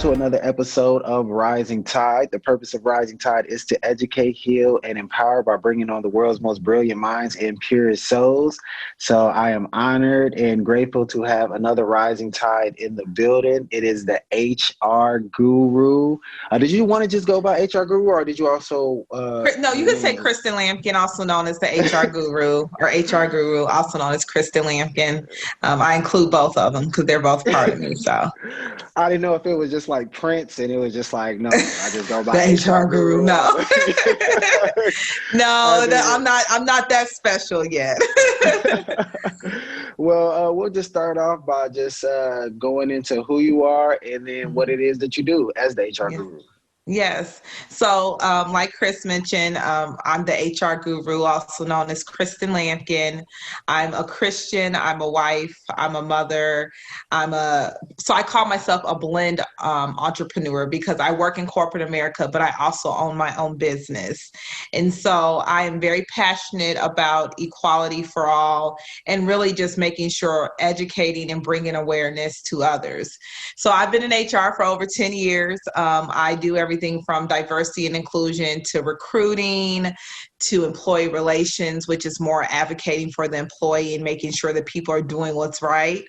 to another episode of Rising Tide. The purpose of Rising Tide is to educate, heal, and empower by bringing on the world's most brilliant minds and purest souls. So I am honored and grateful to have another Rising Tide in the building. It is the HR Guru. Did you want to just go by HR Guru, or did you also... No, you can say Kristen Lampkin, also known as the HR Guru, or HR Guru, also known as Kristen Lampkin. I include both of them because they're both part of me. So I didn't know if it was just like Prince and it was just like, no, I just go by the HR Guru. No, I'm not that special yet. Well, we'll just start off by just going into who you are and then what it is that you do as the HR Guru. Yes. So like Chris mentioned, I'm the HR Guru, also known as Kristen Lampkin. I'm a Christian. I'm a wife. I'm a mother. So I call myself a blend entrepreneur because I work in corporate America, but I also own my own business. And so I am very passionate about equality for all and really just making sure educating and bringing awareness to others. So I've been in HR for over 10 years. I do everything from diversity and inclusion to recruiting to employee relations, which is more advocating for the employee and making sure that people are doing what's right.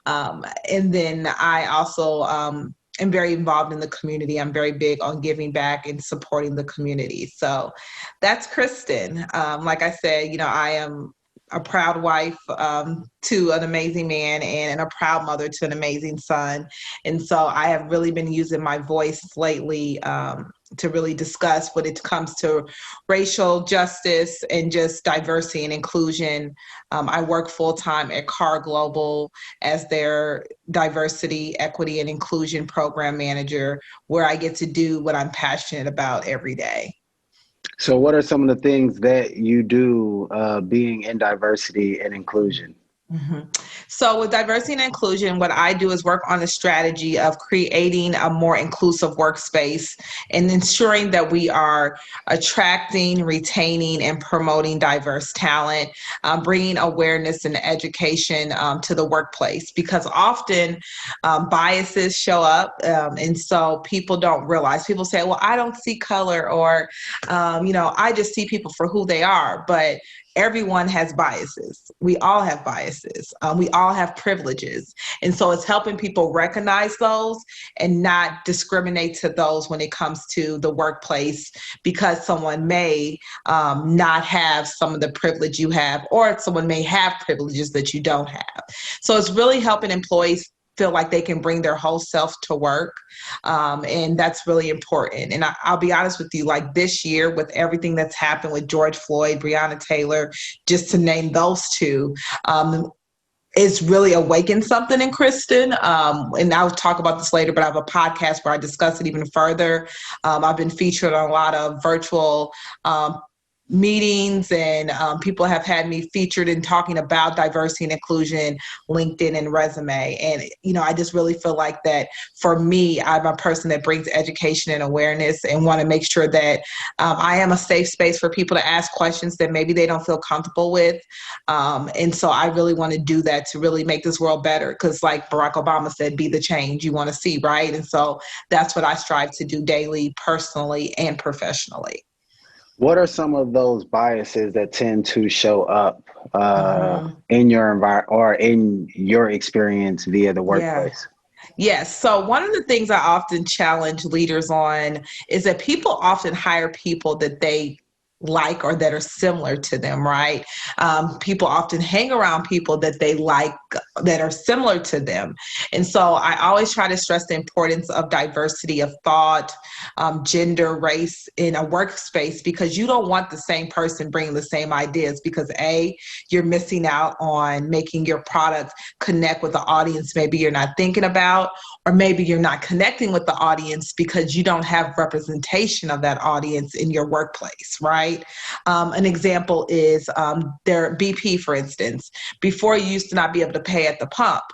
And then I also am very involved in the community. I'm very big on giving back and supporting the community. So that's Kristen. Like I said, I am a proud wife to an amazing man and a proud mother to an amazing son. And so I have really been using my voice lately to really discuss when it comes to racial justice and just diversity and inclusion. I work full-time at CAR Global as their diversity, equity, and inclusion program manager, where I get to do what I'm passionate about every day. So what are some of the things that you do being in diversity and inclusion? Mm-hmm. So with diversity and inclusion, what I do is work on the strategy of creating a more inclusive workspace and ensuring that we are attracting, retaining, and promoting diverse talent, bringing awareness and education to the workplace, because often biases show up. And so people don't realize. People say, well, I don't see color, or, I just see people for who they are. But everyone has biases. We all have biases. We all have privileges. And so it's helping people recognize those and not discriminate to those when it comes to the workplace, because someone may not have some of the privilege you have, or someone may have privileges that you don't have. So it's really helping employees feel like they can bring their whole self to work. And that's really important. And I'll be honest with you, like this year with everything that's happened with George Floyd, Breonna Taylor, just to name those two, it's really awakened something in Kristen. And I'll talk about this later, but I have a podcast where I discuss it even further. I've been featured on a lot of virtual meetings, and people have had me featured in talking about diversity and inclusion, LinkedIn and resume. And, I just really feel like that for me, I'm a person that brings education and awareness and want to make sure that I am a safe space for people to ask questions that maybe they don't feel comfortable with. And so I really want to do that to really make this world better. Because like Barack Obama said, be the change you want to see, right? And so that's what I strive to do daily, personally and professionally. What are some of those biases that tend to show up in your environment or in your experience via the workplace? Yes. So one of the things I often challenge leaders on is that people often hire people that they like or that are similar to them, right? People often hang around people that they like that are similar to them. And so I always try to stress the importance of diversity of thought, gender, race in a workspace, because you don't want the same person bringing the same ideas, because A, you're missing out on making your product connect with the audience maybe you're not thinking about, or maybe you're not connecting with the audience because you don't have representation of that audience in your workplace, right? An example is their BP, for instance. Before, you used to not be able to pay at the pump.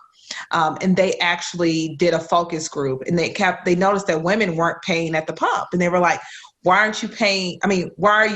And they actually did a focus group, and they noticed that women weren't paying at the pump. And they were like, why aren't you paying? Why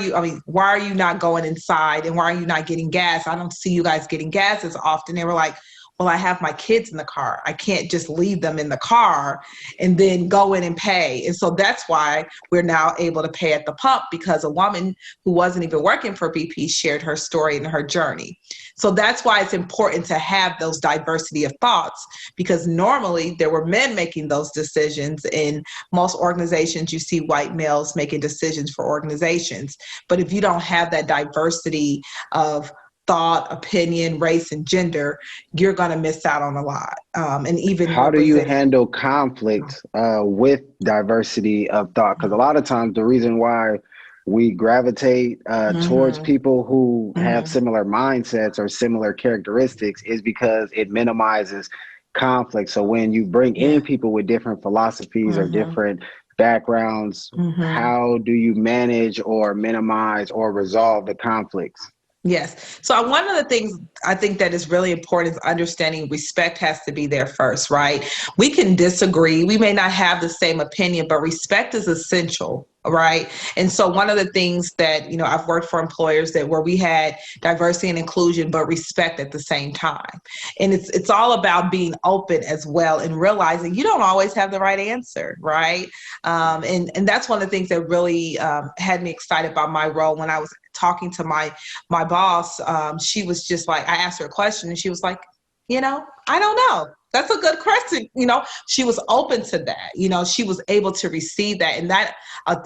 are you not going inside, and why are you not getting gas? I don't see you guys getting gas as often. They were like, well, I have my kids in the car. I can't just leave them in the car and then go in and pay. And so that's why we're now able to pay at the pump, because a woman who wasn't even working for BP shared her story and her journey. So that's why it's important to have those diversity of thoughts, because normally there were men making those decisions. In most organizations, you see white males making decisions for organizations. But if you don't have that diversity of thought, opinion, race, and gender, you're going to miss out on a lot. And even How do you handle conflict with diversity of thought? Because a lot of times the reason why we gravitate towards people who have similar mindsets or similar characteristics is because it minimizes conflict. So when you bring in people with different philosophies or different backgrounds, how do you manage or minimize or resolve the conflicts? Yes. So one of the things I think that is really important is understanding respect has to be there first, right? We can disagree. We may not have the same opinion, but respect is essential, right? And so one of the things that, I've worked for employers that where we had diversity and inclusion, but respect at the same time. And it's all about being open as well and realizing you don't always have the right answer, right? And that's one of the things that really had me excited about my role when I was talking to my boss. She was just like, I asked her a question and she was like, I don't know. That's a good question. She was open to that. She was able to receive that. And that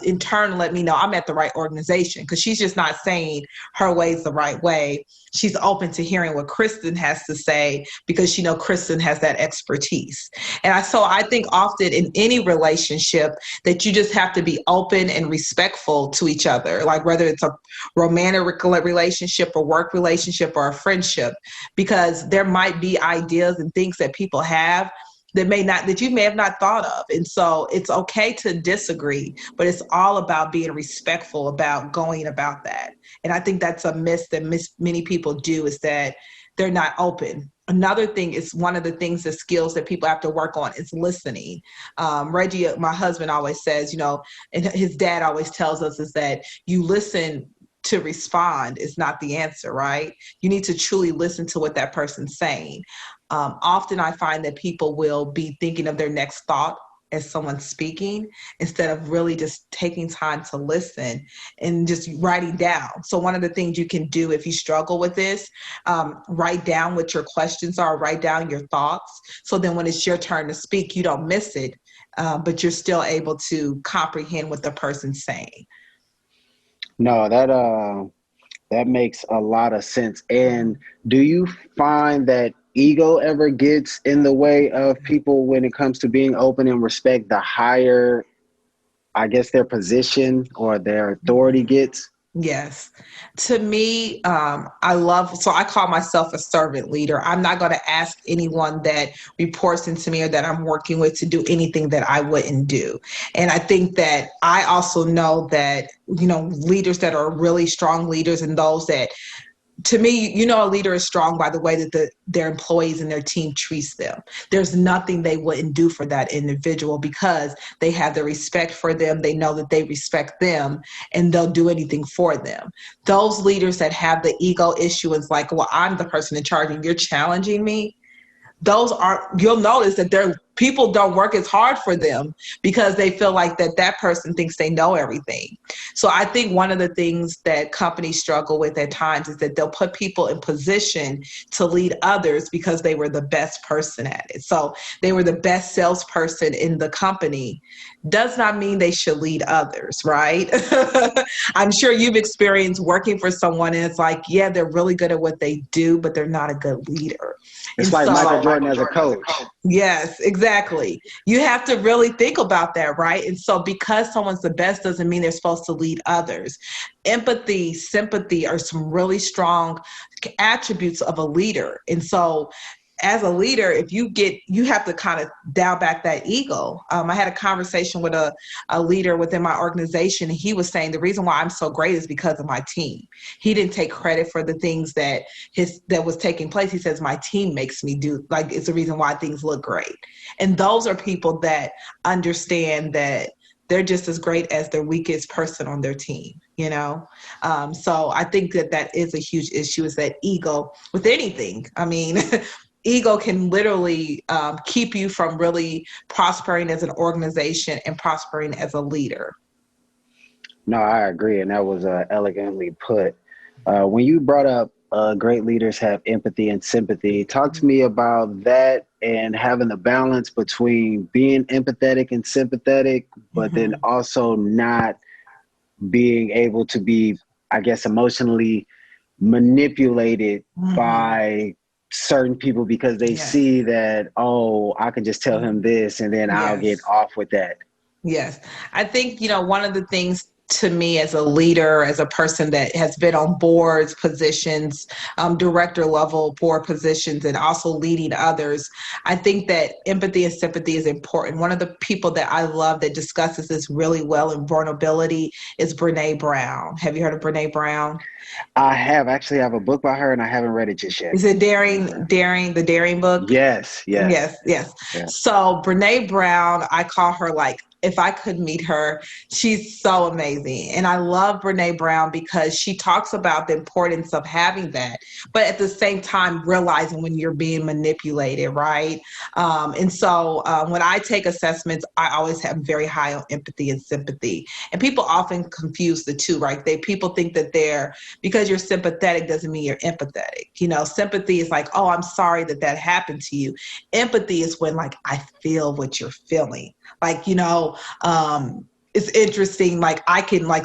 in turn let me know I'm at the right organization, because she's just not saying her way is the right way. She's open to hearing what Kristen has to say, because she knows Kristen has that expertise. And so I think often in any relationship that you just have to be open and respectful to each other, like whether it's a romantic relationship, a work relationship, or a friendship, because there might be ideas and things that people have that you may have not thought of. And so it's okay to disagree, but it's all about being respectful about going about that. And I think that's a miss that many people do, is that they're not open. Another thing is one of the things, the skills that people have to work on is listening. Reggie, my husband, always says, and his dad always tells us, is that you listen to respond is not the answer, right? You need to truly listen to what that person's saying. Often I find that people will be thinking of their next thought as someone speaking, instead of really just taking time to listen and just writing down. So one of the things you can do if you struggle with this, write down what your questions are, write down your thoughts. So then when it's your turn to speak, you don't miss it, but you're still able to comprehend what the person's saying. No, that makes a lot of sense. And do you find that ego ever gets in the way of people when it comes to being open and respect the higher, I guess, their position or their authority gets? Yes. To me, I call myself a servant leader. I'm not going to ask anyone that reports into me or that I'm working with to do anything that I wouldn't do. And I think that I also know that, leaders that are really strong leaders, and those that, to me, a leader is strong by the way that their employees and their team treats them. There's nothing they wouldn't do for that individual, because they have the respect for them. They know that they respect them, and they'll do anything for them. Those leaders that have the ego issue is like, well, I'm the person in charge and you're challenging me. You'll notice that people don't work as hard for them, because they feel like that person thinks they know everything. So I think one of the things that companies struggle with at times is that they'll put people in position to lead others because they were the best person at it. So they were the best salesperson in the company. Does not mean they should lead others, right? I'm sure you've experienced working for someone and it's like, yeah, they're really good at what they do, but they're not a good leader. It's like Michael Jordan as a coach. Yes, exactly. You have to really think about that, right? And so because someone's the best doesn't mean they're supposed to lead others. Empathy, sympathy are some really strong attributes of a leader. And so as a leader, you have to kind of dial back that ego. I had a conversation with a leader within my organization, and he was saying the reason why I'm so great is because of my team. He didn't take credit for the things that was taking place. He says, my team makes me do, like, it's the reason why things look great. And those are people that understand that they're just as great as their weakest person on their team, So I think that is a huge issue, is that ego with anything. I mean, ego can literally keep you from really prospering as an organization and prospering as a leader. No, I agree, and that was elegantly put. When you brought up great leaders have empathy and sympathy, talk to me about that and having the balance between being empathetic and sympathetic, but then also not being able to be, I guess, emotionally manipulated by certain people because they see that, oh, I can just tell him this and then I'll get off with that. Yes. I think, one of the things to me as a leader, as a person that has been on boards, positions, director level board positions, and also leading others, I think that empathy and sympathy is important. One of the people that I love that discusses this really well in vulnerability is Brene Brown. Have you heard of Brene Brown? I have. Actually, I have a book by her and I haven't read it just yet. Is it the Daring book? Yes. So Brene Brown, I call her like, if I could meet her, she's so amazing. And I love Brene Brown because she talks about the importance of having that, but at the same time, realizing when you're being manipulated, right? And so when I take assessments, I always have very high on empathy and sympathy. And people often confuse the two, right? People think that because you're sympathetic doesn't mean you're empathetic. Sympathy is like, oh, I'm sorry that happened to you. Empathy is when like, I feel what you're feeling. Like, it's interesting. Like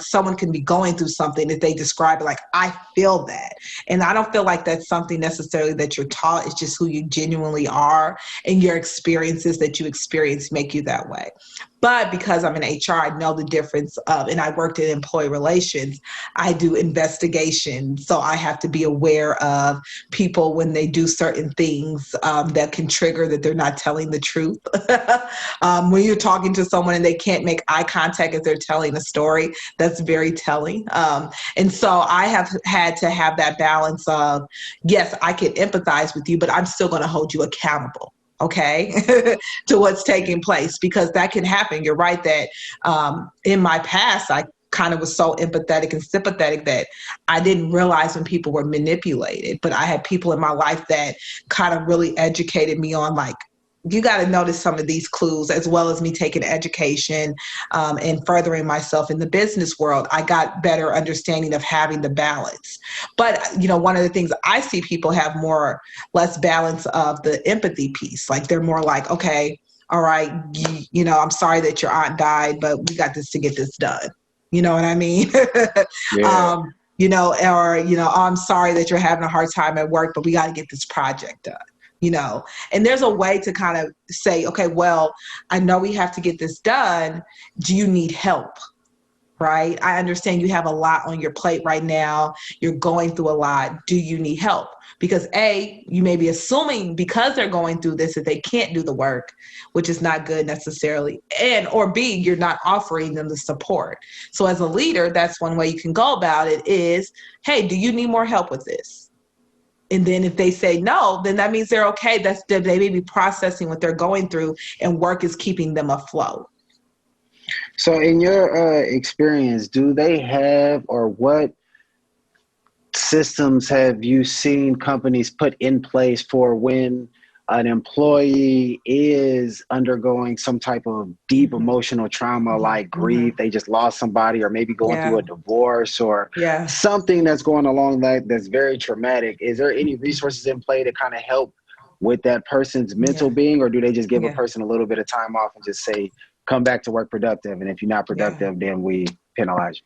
someone can be going through something that they describe it like, I feel that. And I don't feel like that's something necessarily that you're taught. It's just who you genuinely are, and your experiences that you experience make you that way. But because I'm in HR, I know the difference and I worked in employee relations, I do investigation. So I have to be aware of people when they do certain things that can trigger that they're not telling the truth. When you're talking to someone and they can't make eye contact as they're telling a story, that's very telling. And so I have had to have that balance of, yes, I can empathize with you, but I'm still going to hold you accountable. Okay, to what's taking place, because that can happen. You're right that in my past, I kind of was so empathetic and sympathetic that I didn't realize when people were manipulated. But I had people in my life that kind of really educated me on like, you got to notice some of these clues, as well as me taking education and furthering myself in the business world. I got better understanding of having the balance. But, one of the things I see people have less balance of the empathy piece. Like they're more like, okay, all right, I'm sorry that your aunt died, but we got this to get this done. You know what I mean? Yeah. Oh, I'm sorry that you're having a hard time at work, but we got to get this project done. And there's a way to kind of say, okay, well, I know we have to get this done. Do you need help? Right? I understand you have a lot on your plate right now. You're going through a lot. Do you need help? Because A, you may be assuming because they're going through this that they can't do the work, which is not good necessarily. Or B, you're not offering them the support. So as a leader, that's one way you can go about it is, hey, do you need more help with this? And then if they say no, then that means they're okay. They may be processing what they're going through and work is keeping them afloat. So in your experience, do they have, or what systems have you seen companies put in place for when an employee is undergoing some type of deep emotional trauma like grief, they just lost somebody, or maybe going through a divorce or something that's going along that's very traumatic? Is there any resources in play to kind of help with that person's mental being, or do they just give a person a little bit of time off and just say, come back to work productive, and if you're not productive, then we penalize you?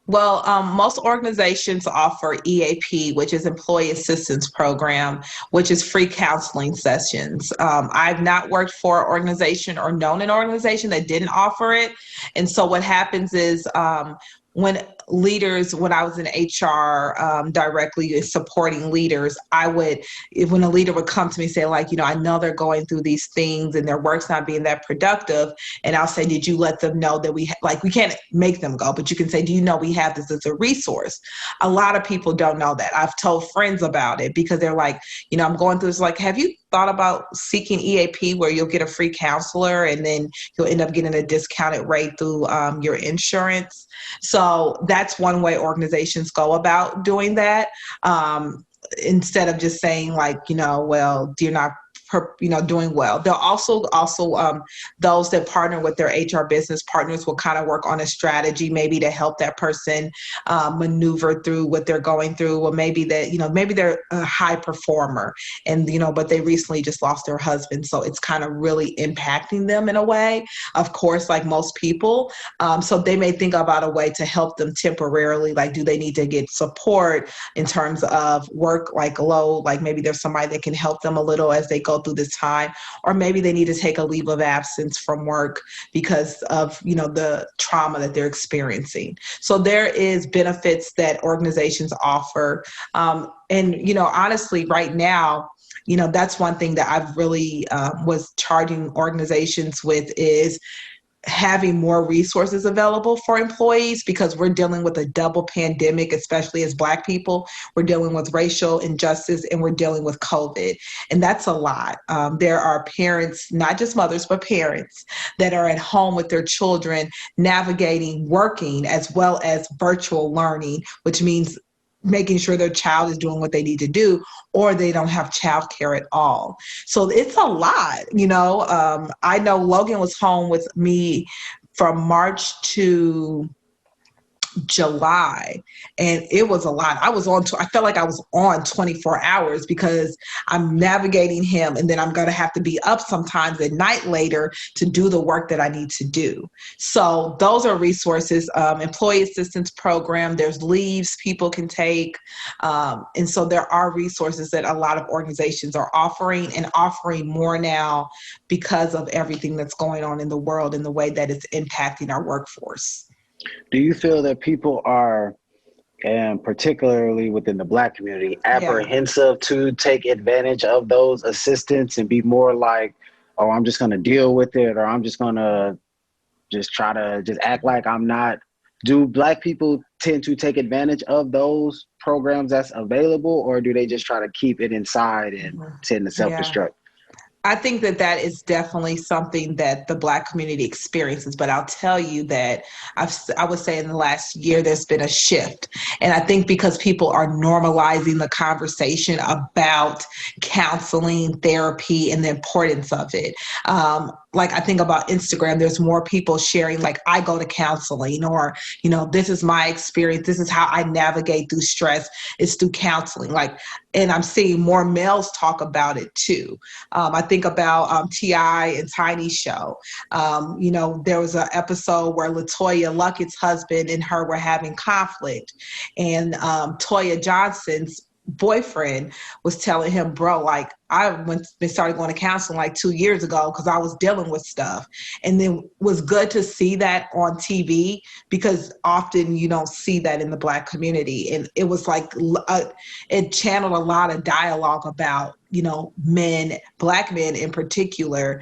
Well, most organizations offer EAP, which is Employee Assistance Program, which is free counseling sessions. I've not worked for an organization or known an organization that didn't offer it. And so what happens is when I was in HR directly supporting leaders, when a leader would come to me and say like, I know they're going through these things and their work's not being that productive. And I'll say, did you let them know that we can't make them go, but you can say, do you know we have this as a resource? A lot of people don't know that. I've told friends about it because they're like, I'm going through this, like, have you thought about seeking EAP where you'll get a free counselor and then you'll end up getting a discounted rate through your insurance? So that's one way organizations go about doing that. instead of just saying like, well, you're not doing well. They'll also those that partner with their HR business partners will kind of work on a strategy maybe to help that person maneuver through what they're going through. Or maybe that, maybe they're a high performer and, but they recently just lost their husband. So it's kind of really impacting them in a way, of course, like most people. So they may think about a way to help them temporarily. Like, do they need to get support in terms of work, like load, like maybe there's somebody that can help them a little as they go through this time, or maybe they need to take a leave of absence from work because of, the trauma that they're experiencing. So there is benefits that organizations offer. And, honestly, right now, that's one thing that I've really was charging organizations with is having more resources available for employees, because we're dealing with a double pandemic, especially as Black people. We're dealing with racial injustice and we're dealing with COVID. And that's a lot. There are parents, not just mothers, but parents that are at home with their children navigating working as well as virtual learning, which means making sure their child is doing what they need to do, or they don't have childcare at all. So it's a lot, I know Logan was home with me from March to July, and it was a lot. I felt like I was on 24 hours because I'm navigating him, and then I'm going to have to be up sometimes at night later to do the work that I need to do. So those are resources, employee assistance program, there's leaves people can take. And so there are resources that a lot of organizations are offering, and offering more now because of everything that's going on in the world and the way that it's impacting our workforce. Do you feel that people are, and particularly within the Black community, apprehensive to take advantage of those assistants and be more like, oh, I'm just going to deal with it, or I'm just going to just try to just act like I'm not? Do Black people tend to take advantage of those programs that's available, or do they just try to keep it inside and tend to self-destruct? I think that is definitely something that the Black community experiences, but I'll tell you that I would say in the last year, there's been a shift. And I think because people are normalizing the conversation about counseling, therapy, and the importance of it. Like I think about Instagram, there's more people sharing, like, I go to counseling, or, this is my experience. This is how I navigate through stress. It's through counseling. And I'm seeing more males talk about it too. I think about T.I. and Tiny's show. There was an episode where LaToya Luckett's husband and her were having conflict, and Toya Johnson's boyfriend was telling him, bro, like, started going to counseling like 2 years ago because I was dealing with stuff. And then was good to see that on TV, because often you don't see that in the Black community. And it was like, it channeled a lot of dialogue about, men, Black men in particular,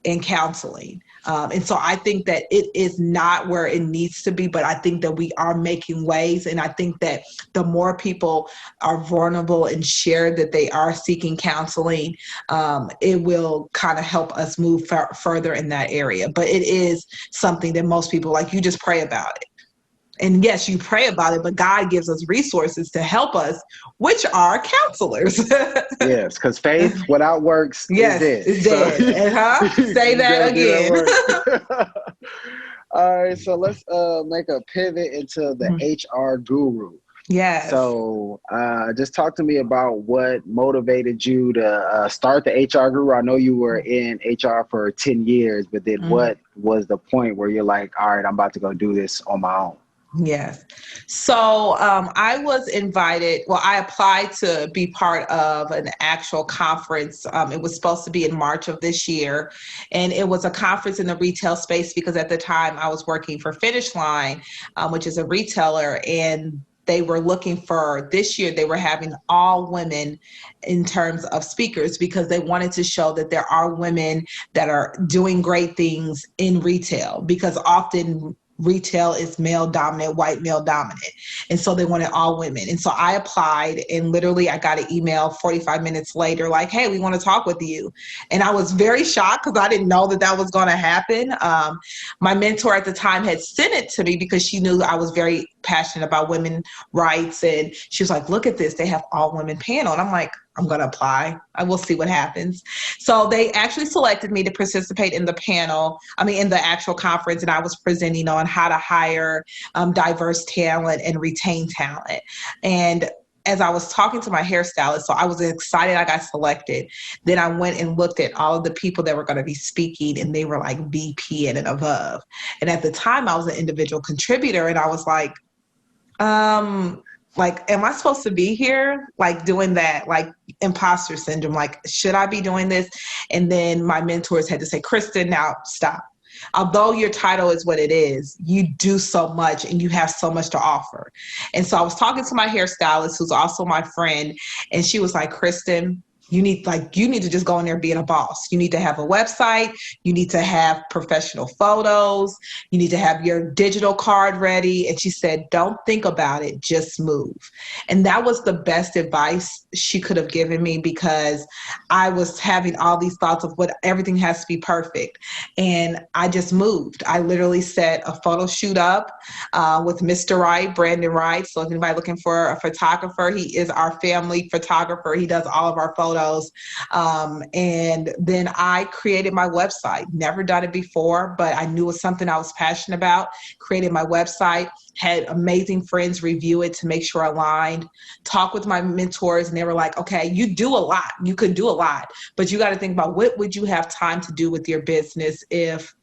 in counseling. And so I think that it is not where it needs to be, but I think that we are making waves. And I think that the more people are vulnerable and share that they are seeking counseling, it will kind of help us move further in that area. But it is something that most people, like, you just pray about it. And yes, you pray about it, but God gives us resources to help us, which are counselors. Yes, because faith without works is dead. Is dead. So, say that again. All right, so let's make a pivot into the HR guru. Yes. So just talk to me about what motivated you to start the HR guru. I know you were in HR for 10 years, but then what was the point where you're like, all right, I'm about to go do this on my own? Yes. So I was invited, I applied to be part of an actual conference. It was supposed to be in March of this year. And it was a conference in the retail space because at the time I was working for Finish Line, which is a retailer. And they were looking for, this year, they were having all women in terms of speakers because they wanted to show that there are women that are doing great things in retail, because often retail is male dominant, white male dominant. And so they wanted all women. And so I applied, and literally I got an email 45 minutes later, like, hey, we want to talk with you. And I was very shocked because I didn't know that was going to happen. My mentor at the time had sent it to me because she knew I was very passionate about women rights. And she was like, look at this, they have all women panel. And I'm like, I'm going to apply. I will see what happens. So they actually selected me to participate in the panel, in the actual conference, and I was presenting on how to hire diverse talent and retain talent. And as I was talking to my hairstylist, so I was excited I got selected. Then I went and looked at all of the people that were going to be speaking, and they were like VP and above. And at the time, I was an individual contributor, and I was like, am I supposed to be here? Like doing that, like imposter syndrome, like, should I be doing this? And then my mentors had to say, Kristen, now stop. Although your title is what it is, you do so much and you have so much to offer. And so I was talking to my hairstylist, who's also my friend, and she was like, Kristen, you need to just go in there being a boss. You need to have a website. You need to have professional photos. You need to have your digital card ready. And she said, don't think about it, just move. And that was the best advice she could have given me, because I was having all these thoughts of what everything has to be perfect. And I just moved. I literally set a photo shoot up with Mr. Wright, Brandon Wright. So if anybody looking for a photographer, he is our family photographer. He does all of our photos. And then I created my website. Never done it before, but I knew it was something I was passionate about. Created my website, had amazing friends review it to make sure I aligned, talk with my mentors, and they were like, okay, you do a lot. You could do a lot, but you got to think about what would you have time to do with your business if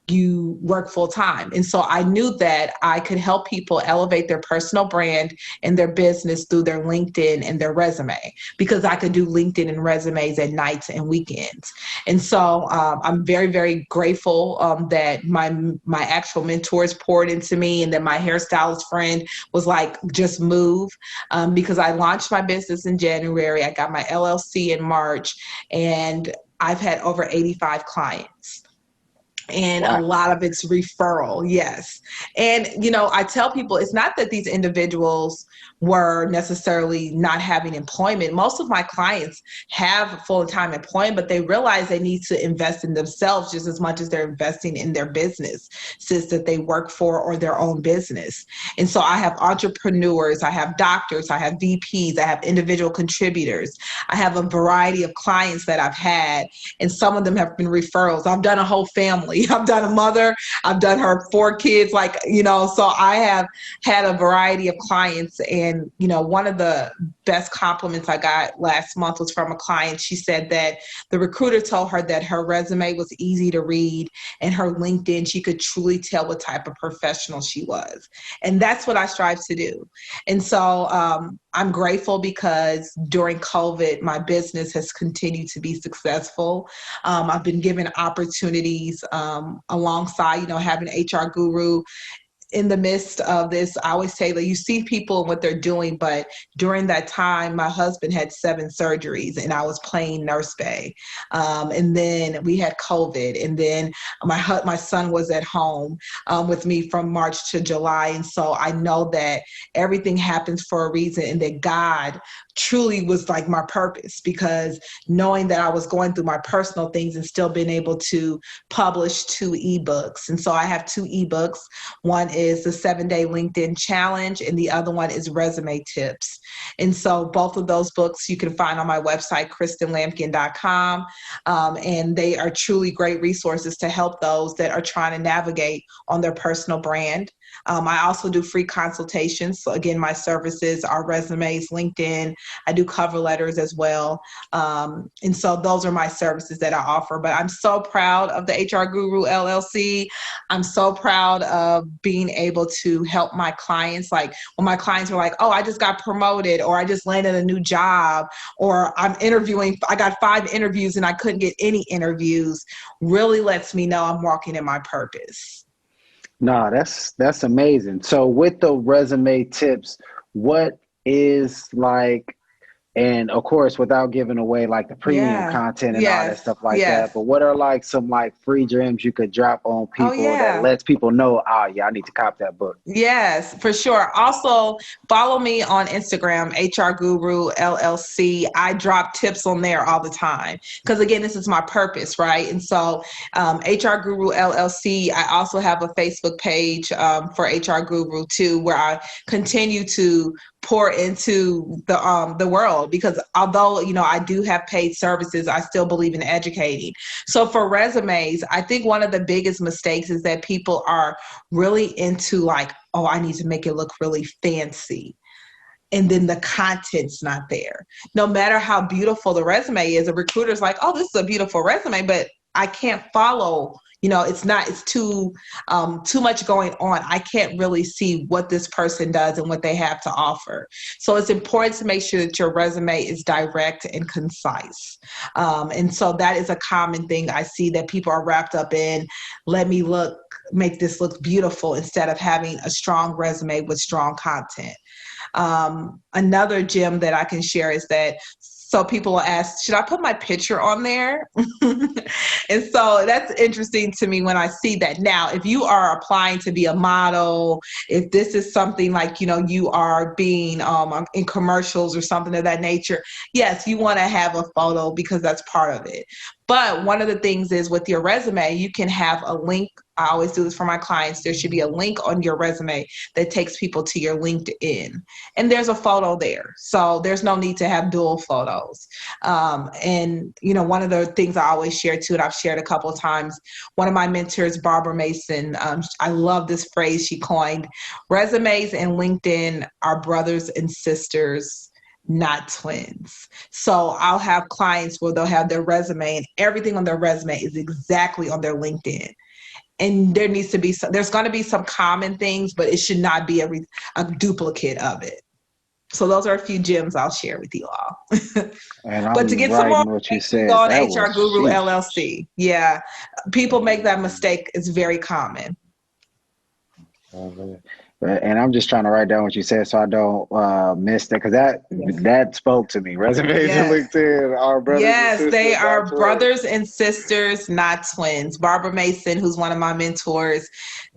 you work full time. And so I knew that I could help people elevate their personal brand and their business through their LinkedIn and their resume, because I could do LinkedIn and resumes at nights and weekends. And so I'm very, very grateful that my actual mentors poured into me, and that my hairstylist friend was like, just move, because I launched my business in January. I got my LLC in March, and I've had over 85 clients. And Wow. a lot of it's referral. Yes. And, I tell people it's not that these individuals were necessarily not having employment. Most of my clients have full-time employment, but they realize they need to invest in themselves just as much as they're investing in their business, since that they work for or their own business. And so I have entrepreneurs, I have doctors, I have VPs, I have individual contributors. I have a variety of clients that I've had, and some of them have been referrals. I've done a whole family. I've done a mother, I've done her 4 kids, so I have had a variety of clients. And, one of the best compliments I got last month was from a client. She said that the recruiter told her that her resume was easy to read, and her LinkedIn, she could truly tell what type of professional she was. And that's what I strive to do. And so I'm grateful, because during COVID, my business has continued to be successful. I've been given opportunities alongside, having an HR guru. In the midst of this, I always say that you see people and what they're doing, but during that time, my husband had 7 surgeries, and I was playing nurse bay. And then we had COVID, and then my son was at home with me from March to July. And so I know that everything happens for a reason, and that God truly was like my purpose, because knowing that I was going through my personal things and still being able to publish 2 ebooks. And so I have 2 ebooks. One is the 7-Day LinkedIn Challenge, and the other one is Resume Tips. And so both of those books you can find on my website, KristenLampkin.com. And they are truly great resources to help those that are trying to navigate on their personal brand. I also do free consultations. So again, my services are resumes, LinkedIn. I do cover letters as well. And so those are my services that I offer. But I'm so proud of the HR Guru LLC. I'm so proud of being able to help my clients. Like when my clients were like, oh, I just got promoted, or I just landed a new job, or I'm interviewing, I got 5 interviews and I couldn't get any interviews, really lets me know I'm walking in my purpose. No, that's amazing. So with the resume tips, what is like And of course, without giving away like the premium Yeah. content and all that Yes. stuff like Yes. that. But what are like some like free gems you could drop on Oh, people that yeah. lets people know, oh yeah, I need to cop that book. Yes, for sure. Also, follow me on Instagram, HR Guru LLC. I drop tips on there all the time because, again, this is my purpose, right? And so, HR Guru LLC. I also have a Facebook page for HR Guru too, where I continue to pour into the world, because although I do have paid services, I still believe in educating. So for resumes, I think one of the biggest mistakes is that people are really into like, oh, I need to make it look really fancy. And then the content's not there. No matter how beautiful the resume is, a recruiter's like, oh, this is a beautiful resume, but I can't follow. It's too much going on. I can't really see what this person does and what they have to offer. So it's important to make sure that your resume is direct and concise. And so that is a common thing I see that people are wrapped up in. Make this look beautiful instead of having a strong resume with strong content. Another gem that I can share is that, so people will ask, should I put my picture on there? And so that's interesting to me when I see that. Now, if you are applying to be a model, if this is something like, you are being in commercials or something of that nature, yes, you want to have a photo because that's part of it. But one of the things is with your resume, you can have a link. I always do this for my clients. There should be a link on your resume that takes people to your LinkedIn. And there's a photo there. So there's no need to have dual photos. And one of the things I always share too, and I've shared a couple of times, one of my mentors, Barbara Mason, I love this phrase she coined: resumes and LinkedIn are brothers and sisters, not twins. So I'll have clients where they'll have their resume and everything on their resume is exactly on their LinkedIn. And there's going to be some common things, but it should not be a duplicate of it. So those are a few gems I'll share with you all. And But to I'm get some more, writing what you go said. on That HR was Guru sheesh. LLC. Yeah, people make that mistake. It's very common. And I'm just trying to write down what you said so I don't miss that, because that spoke to me. Resumes and Yes. LinkedIn are brothers and Yes, they sisters, not are twins. brothers and sisters, not twins. Barbara Mason, who's one of my mentors,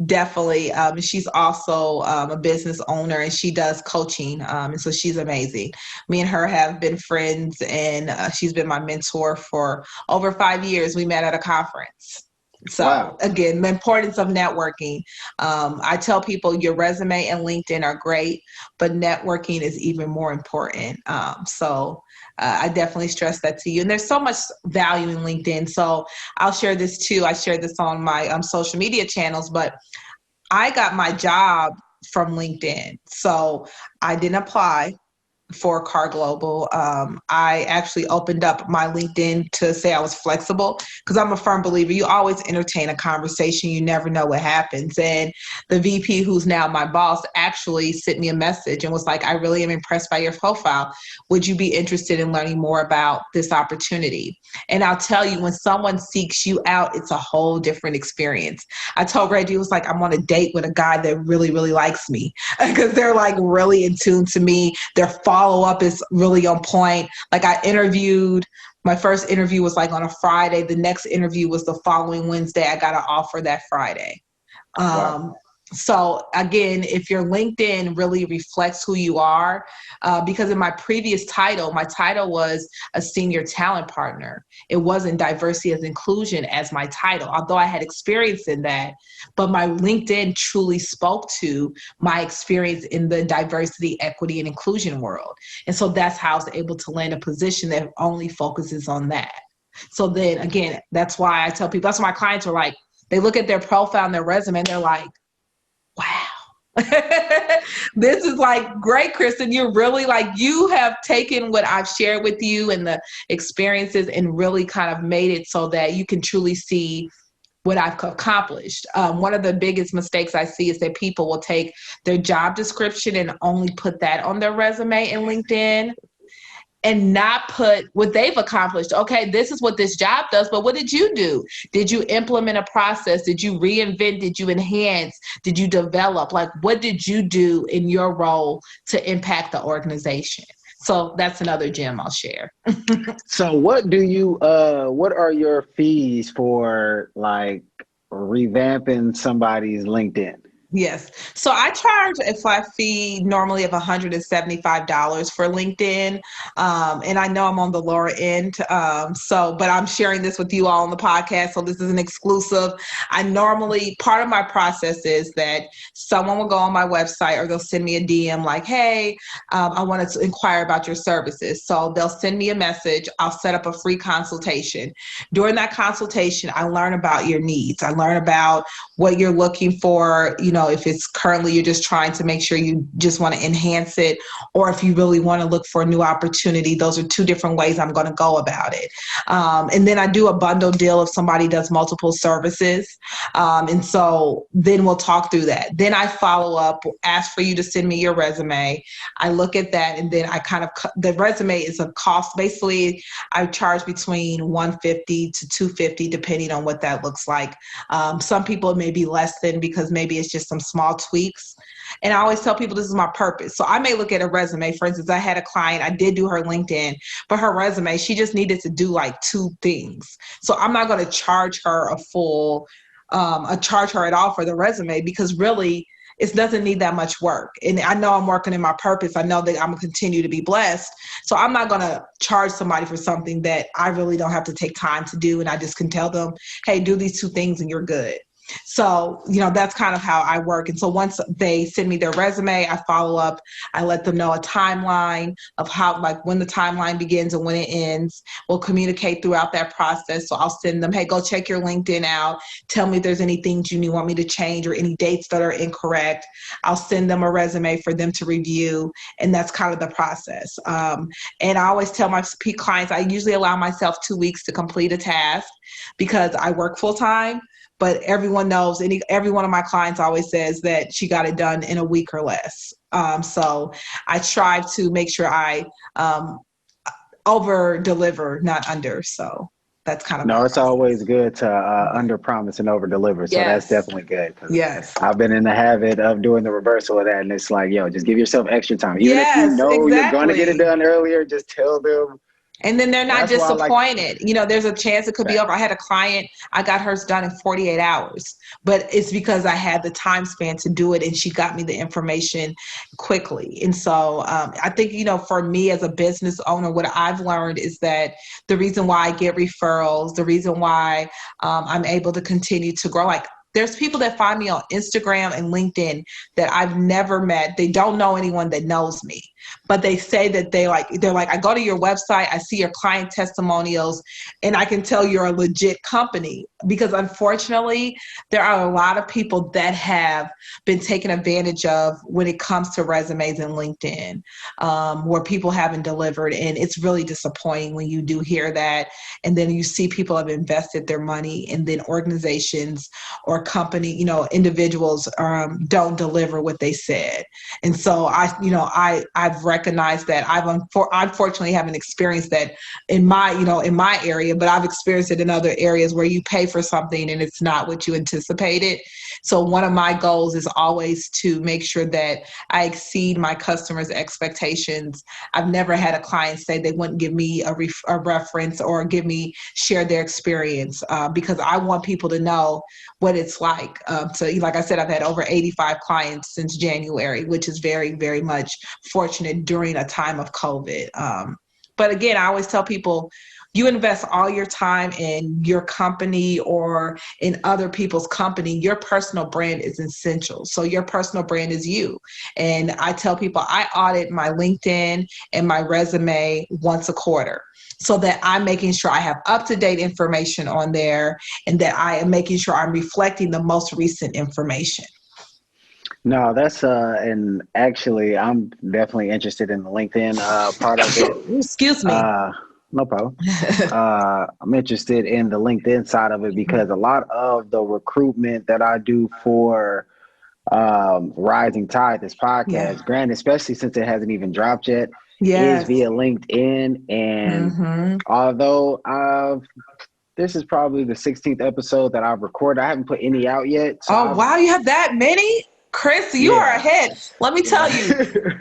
definitely. She's also a business owner, and she does coaching. And so she's amazing. Me and her have been friends, and she's been my mentor for over 5 years. We met at a conference. So Wow. again, the importance of networking. I tell people your resume and LinkedIn are great, but networking is even more important. I definitely stress that to you. And there's so much value in LinkedIn. So I'll share this too. I share this on my social media channels, but I got my job from LinkedIn. So I didn't apply for Car Global. I actually opened up my LinkedIn to say I was flexible, because I'm a firm believer you always entertain a conversation. You never know what happens. And the VP, who's now my boss, actually sent me a message and was like, I really am impressed by your profile. Would you be interested in learning more about this opportunity? And I'll tell you, when someone seeks you out, it's a whole different experience. I told Reggie, it was like I'm on a date with a guy that really, really likes me, because they're like really in tune to me. Their follow-up is really on point. Like my first interview was like on a Friday. The next interview was the following Wednesday. I got an offer that Friday. Wow. So again, if your LinkedIn really reflects who you are, because in my previous title, my title was a senior talent partner. It wasn't diversity and inclusion as my title, although I had experience in that, but my LinkedIn truly spoke to my experience in the diversity, equity, and inclusion world. And so that's how I was able to land a position that only focuses on that. So then again, that's why I tell people, that's why my clients are like, they look at their profile and their resume and they're like, wow, this is like great, Kristen. You're really like, you have taken what I've shared with you and the experiences and really kind of made it so that you can truly see what I've accomplished. One of the biggest mistakes I see is that people will take their job description and only put that on their resume and LinkedIn, and not put what they've accomplished. Okay, this is what this job does, but what did you do? Did you implement a process? Did you reinvent? Did you enhance? Did you develop? Like, what did you do in your role to impact the organization? So that's another gem I'll share. So what do you what are your fees for like revamping somebody's LinkedIn? Yes. So I charge a flat fee normally of $175 for LinkedIn. And I know I'm on the lower end. But I'm sharing this with you all on the podcast. So this is an exclusive. Part of my process is that someone will go on my website or they'll send me a DM like, hey, I wanted to inquire about your services. So they'll send me a message. I'll set up a free consultation. During that consultation, I learn about your needs. I learn about what you're looking for, if it's currently you're just trying to make sure you just want to enhance it, or if you really want to look for a new opportunity. Those are two different ways I'm going to go about it. And then I do a bundle deal if somebody does multiple services. And so then we'll talk through that. Then I follow up, ask for you to send me your resume. I look at that, and then the resume is a cost. Basically, I charge between $150 to $250 depending on what that looks like. Some people it may be less than, because maybe it's just some small tweaks. And I always tell people this is my purpose. So I may look at a resume. For instance, I had a client, I did do her LinkedIn, but her resume, she just needed to do like 2 things. So I'm not going to charge her charge her at all for the resume, because really it doesn't need that much work. And I know I'm working in my purpose. I know that I'm going to continue to be blessed. So I'm not going to charge somebody for something that I really don't have to take time to do. And I just can tell them, hey, do these 2 things and you're good. So, that's kind of how I work. And so once they send me their resume, I follow up. I let them know a timeline of how, like when the timeline begins and when it ends. We'll communicate throughout that process. So I'll send them, hey, go check your LinkedIn out. Tell me if there's any things you want me to change or any dates that are incorrect. I'll send them a resume for them to review. And that's kind of the process. And I always tell my clients, I usually allow myself 2 weeks to complete a task because I work full time. But everyone knows, every one of my clients always says that she got it done in a week or less. So I try to make sure I over deliver, not under. So that's kind of No, it's process. always good to under promise and over deliver. So Yes. that's definitely good. Yes. I've been in the habit of doing the reversal of that. And it's like, yo, just give yourself extra time. Even if you know you're going to get it done earlier, just tell them. And then they're not disappointed. There's a chance it could be over. I had a client, I got hers done in 48 hours, but it's because I had the time span to do it and she got me the information quickly. And so I think, for me as a business owner, what I've learned is that the reason why I get referrals, the reason why I'm able to continue to grow, like there's people that find me on Instagram and LinkedIn that I've never met. They don't know anyone that knows me, but they say that they're like, I go to your website, I see your client testimonials, and I can tell you're a legit company. Because unfortunately, there are a lot of people that have been taken advantage of when it comes to resumes and LinkedIn, where people haven't delivered. And it's really disappointing when you do hear that. And then you see people have invested their money and then organizations or company, individuals don't deliver what they said. And so I've recognized that. Unfortunately haven't experienced that in my area, but I've experienced it in other areas where you pay for something and it's not what you anticipated. So one of my goals is always to make sure that I exceed my customers' expectations. I've never had a client say they wouldn't give me a reference or share their experience, because I want people to know what it's like. So like I said, I've had over 85 clients since January, which is very, very much fortunate during a time of COVID. But again, I always tell people, you invest all your time in your company or in other people's company, your personal brand is essential. So your personal brand is you. And I tell people I audit my LinkedIn and my resume once a quarter, so that I'm making sure I have up-to-date information on there and that I am making sure I'm reflecting the most recent information. No, that's and actually I'm definitely interested in the LinkedIn part of it. Excuse me. No problem. I'm interested in the LinkedIn side of it because a lot of the recruitment that I do for Rising Tide, this podcast, granted, especially since it hasn't even dropped yet, is via LinkedIn. And although this is probably the 16th episode that I've recorded, I haven't put any out yet. So wow, you have that many? Chris, you are ahead. Let me tell you,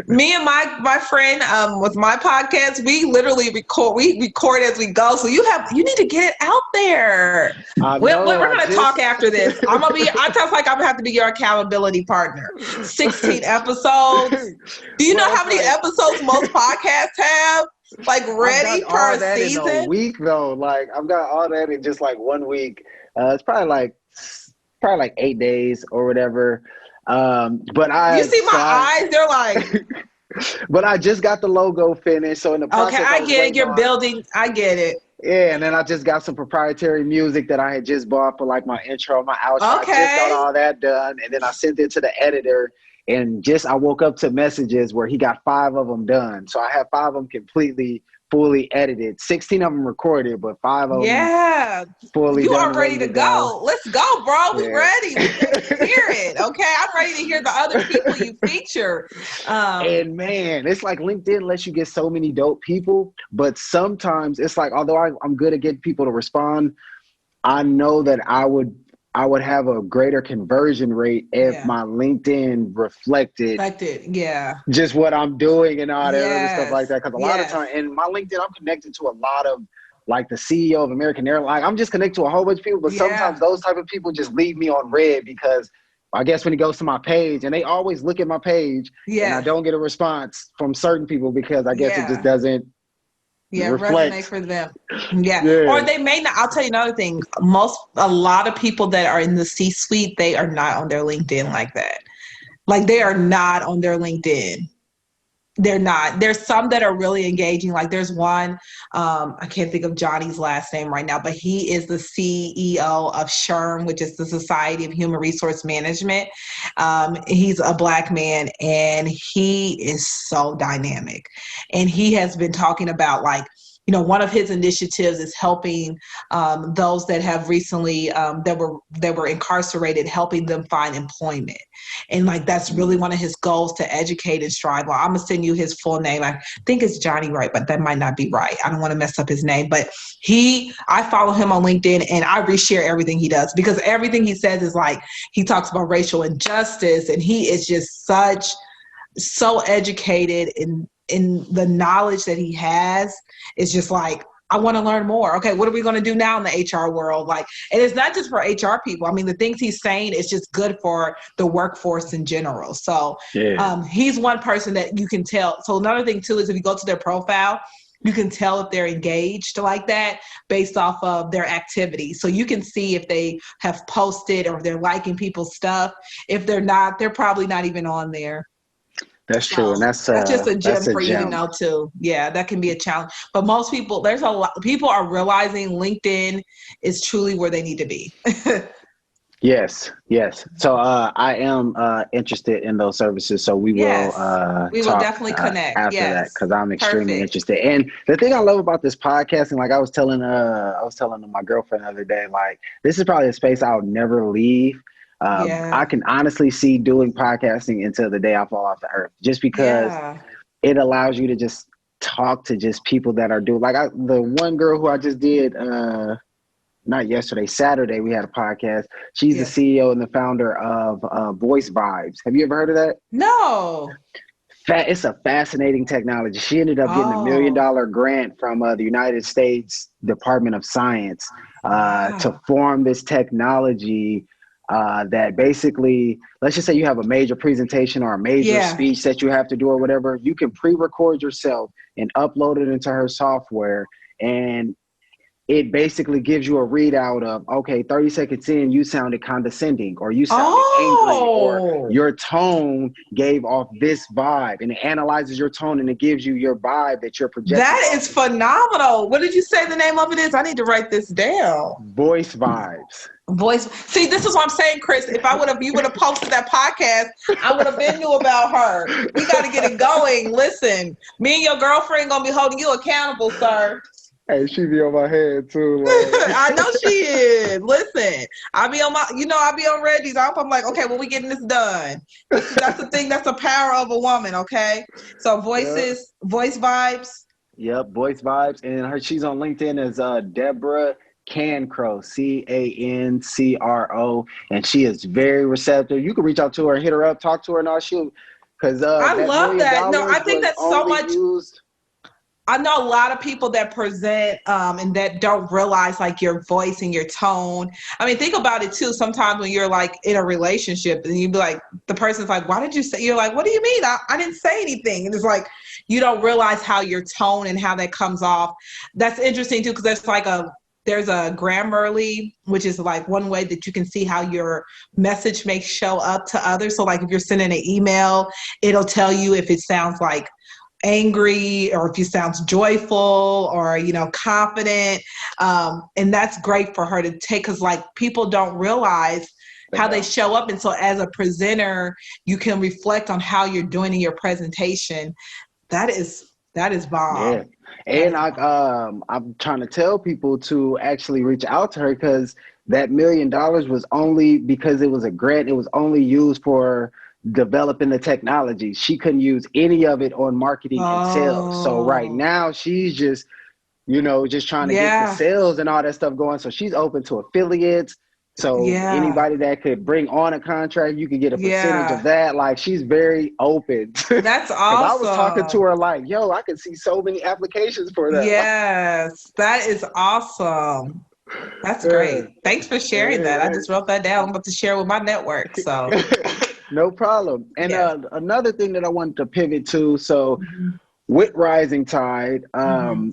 me and my friend with my podcast, we literally record as we go. So you need to get it out there. We're gonna talk after this. I just like I'm gonna have to be your accountability partner. 16 episodes. Do you know how many episodes most podcasts have? Like ready per season? In a week though. Like I've got all that in just like 1 week. It's probably like 8 days or whatever. But you see my eyes? They're like. But I just got the logo finished, so in the process, okay, I get it. You're building. I get it. Yeah, and then I just got some proprietary music that I had just bought for like my intro, my outro. Okay. I just got all that done, and then I sent it to the editor. And I woke up to messages where he got 5 of them done. So I have 5 of them completely, fully edited. 16 of them recorded, but 5 of them fully you done. You are ready to go. Let's go, bro. We ready. We ready to hear it. Okay, I'm ready to hear the other people you feature. And man, it's like LinkedIn lets you get so many dope people, but sometimes it's like, although I'm good at getting people to respond, I know that I would have a greater conversion rate if my LinkedIn reflected just what I'm doing and all that other stuff like that. Because a lot of times, in my LinkedIn, I'm connected to a lot of like the CEO of American Airlines. Like, I'm just connected to a whole bunch of people, but sometimes those type of people just leave me on red because I guess when he goes to my page, and they always look at my page, and I don't get a response from certain people because I guess it just doesn't resonate for them. Or they may not. I'll tell you another thing. A lot of people that are in the C-suite, they are not on their LinkedIn like that. Like they are not on their LinkedIn. They're not. There's some that are really engaging. Like there's one, I can't think of Johnny's last name right now, but he is the CEO of SHRM, which is the Society of Human Resource Management. He's a Black man and he is so dynamic. And he has been talking about like, you know, one of his initiatives is helping those that have recently that were incarcerated, helping them find employment. And like that's really one of his goals, to educate and strive. Well, I'm gonna send you his full name. I think it's Johnny Wright, but that might not be right. I don't want to mess up his name. But I follow him on LinkedIn and I reshare everything he does because everything he says is like, he talks about racial injustice and he is just so educated in the knowledge that he has. Is just like, I want to learn more. Okay, what are we going to do now in the HR world? Like, and it's not just for HR people. I mean, the things he's saying is just good for the workforce in general. So he's one person that you can tell. So another thing too is if you go to their profile, you can tell if they're engaged like that based off of their activity. So you can see if they have posted or if they're liking people's stuff. If they're not, they're probably not even on there. That's true, and that's just a gem for you to know too. Yeah, that can be a challenge. But most people, people are realizing LinkedIn is truly where they need to be. Yes. So I am interested in those services. So we will definitely connect after that because I'm extremely interested. And the thing I love about this podcasting, like I was telling my girlfriend the other day, like this is probably a space I'll never leave. I can honestly see doing podcasting until the day I fall off the earth, just because it allows you to just talk to just people that are doing, like the one girl who I just did, not yesterday, Saturday, we had a podcast. She's the CEO and the founder of Voice Vibes. Have you ever heard of that? No. It's a fascinating technology. She ended up getting $1 million grant from the United States Department of Science to form this technology that basically, let's just say you have a major presentation or a major speech that you have to do or whatever, you can pre-record yourself and upload it into her software, and it basically gives you a readout of, okay, 30 seconds in, you sounded condescending, or you sounded angry, or your tone gave off this vibe, and it analyzes your tone and it gives you your vibe that you're projecting. That is phenomenal. What did you say the name of it is? I need to write this down. Voice Vibes. See, this is what I'm saying, Chris. If you would have posted that podcast, I would have been knew about her. We got to get it going. Listen, me and your girlfriend gonna be holding you accountable, sir. Hey, she be on my head too. Like. I know she is. Listen, I be on Reggie's. I'm like, okay, well, we getting this done. That's the thing. That's the power of a woman. Okay, so voice vibes. Yep, Voice Vibes, and she's on LinkedIn as Deborah Cancro, Cancro, and she is very receptive. You can reach out to her, hit her up, talk to her, and all she'll, because I that $1 love million that. No, I think was that's so only much. used. I know a lot of people that present and that don't realize like your voice and your tone. I mean, think about it too. Sometimes when you're like in a relationship and you be like, the person's like, why did you say? You're like, what do you mean? I didn't say anything. And it's like, you don't realize how your tone and how that comes off. That's interesting too, because there's a Grammarly, which is like one way that you can see how your message may show up to others. So like if you're sending an email, it'll tell you if it sounds like angry or if you sound joyful or confident, and that's great for her to take, because like people don't realize how they show up, and so as a presenter you can reflect on how you're doing in your presentation. That is bomb. Yeah. And I'm trying to tell people to actually reach out to her, because that $1 million was only because it was a grant. It was only used for developing the technology. She couldn't use any of it on marketing and sales. So right now she's just, just trying to get the sales and all that stuff going. So she's open to affiliates. So anybody that could bring on a contract, you could get a percentage of that. Like, she's very open. That's awesome. Because I was talking to her like, yo, I can see so many applications for that. Yes, that is awesome. That's great. Thanks for sharing that. I just wrote that down. I'm about to share with my network. So no problem. And another thing that I wanted to pivot to, so with Rising Tide,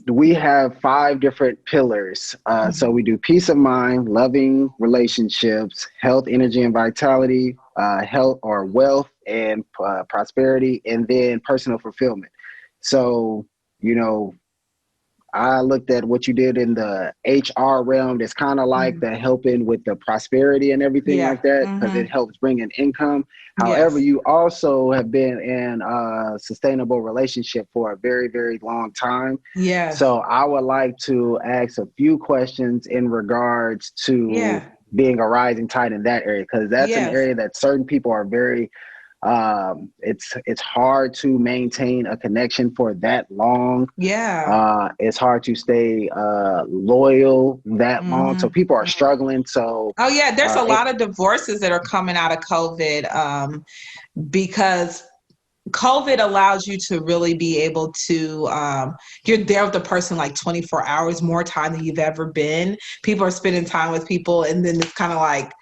we have 5 different pillars. So we do peace of mind, loving relationships, health, energy, and vitality, health or wealth and prosperity, and then personal fulfillment. So, I looked at what you did in the HR realm. That's kind of like the helping with the prosperity and everything like that, because it helps bring in income. However, you also have been in a sustainable relationship for a very, very long time. Yes. So I would like to ask a few questions in regards to being a rising tide in that area, because that's an area that certain people are very it's hard to maintain a connection for that long. It's hard to stay loyal that long, so people are struggling. So there's a lot of divorces that are coming out of COVID, because COVID allows you to really be able to, you're there with the person like 24 hours, more time than you've ever been. People are spending time with people, and then it's kind of like,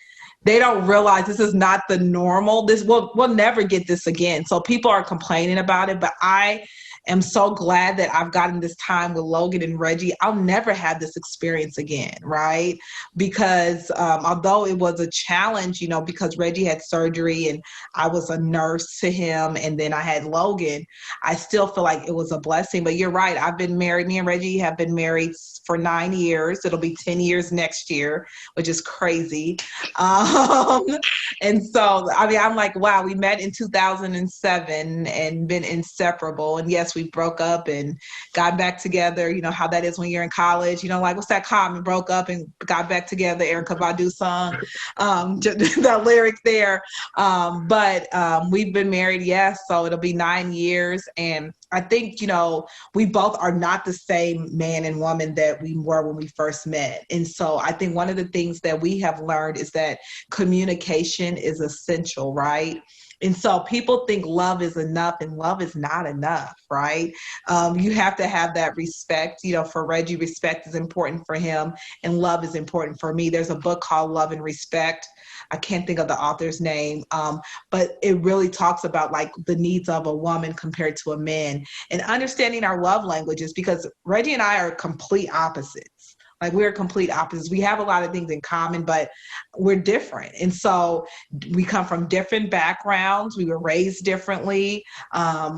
they don't realize this is not the normal. We'll never get this again. So people are complaining about it, but I am so glad that I've gotten this time with Logan and Reggie. I'll never have this experience again, right? Because although it was a challenge, because Reggie had surgery and I was a nurse to him, and then I had Logan, I still feel like it was a blessing. But you're right. I've been married. Me and Reggie have been married for 9 years. It'll be 10 years next year, which is crazy. And so, I mean, I'm like, wow, we met in 2007 and been inseparable. And yes, we broke up and got back together. You know how that is when you're in college. Like, what's that comment? Broke up and got back together. Erykah Badu song, the lyric there. But we've been married, yes. So it'll be 9 years. And I think, we both are not the same man and woman that we were when we first met. And so I think one of the things that we have learned is that communication is essential, right? And so people think love is enough, and love is not enough, right? You have to have that respect. For Reggie, respect is important for him, and love is important for me. There's a book called Love and Respect. I can't think of the author's name, but it really talks about like the needs of a woman compared to a man, and understanding our love languages, because Reggie and I are complete opposites. Like, we're complete opposites. We have a lot of things in common, but we're different. And so we come from different backgrounds. We were raised differently.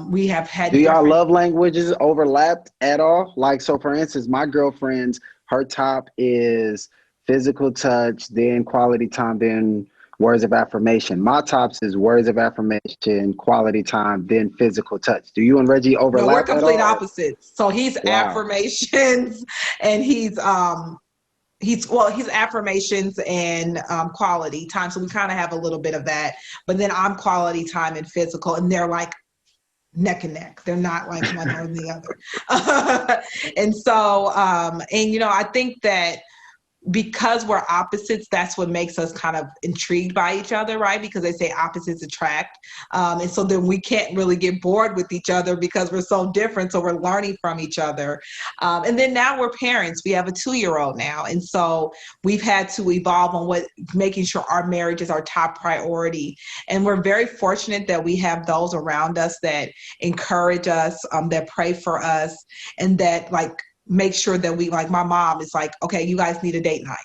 We have had. Do y'all love languages overlapped at all? Like, so for instance, my girlfriend's, her top is physical touch, then quality time, then words of affirmation. My tops is words of affirmation, quality time, then physical touch. Do you and Reggie overlap? No, we're complete at all? opposites. So he's affirmations, and he's affirmations and quality time. So we kind of have a little bit of that. But then I'm quality time and physical, and they're like neck and neck. They're not like one or the other. And so, I think that because we're opposites, that's what makes us kind of intrigued by each other, right? Because they say opposites attract. And so then we can't really get bored with each other because we're so different. So we're learning from each other. And then now we're parents. We have a 2-year-old now. And so we've had to evolve on making sure our marriage is our top priority. And we're very fortunate that we have those around us that encourage us, that pray for us, and that make sure that we, like my mom is like, okay, you guys need a date night.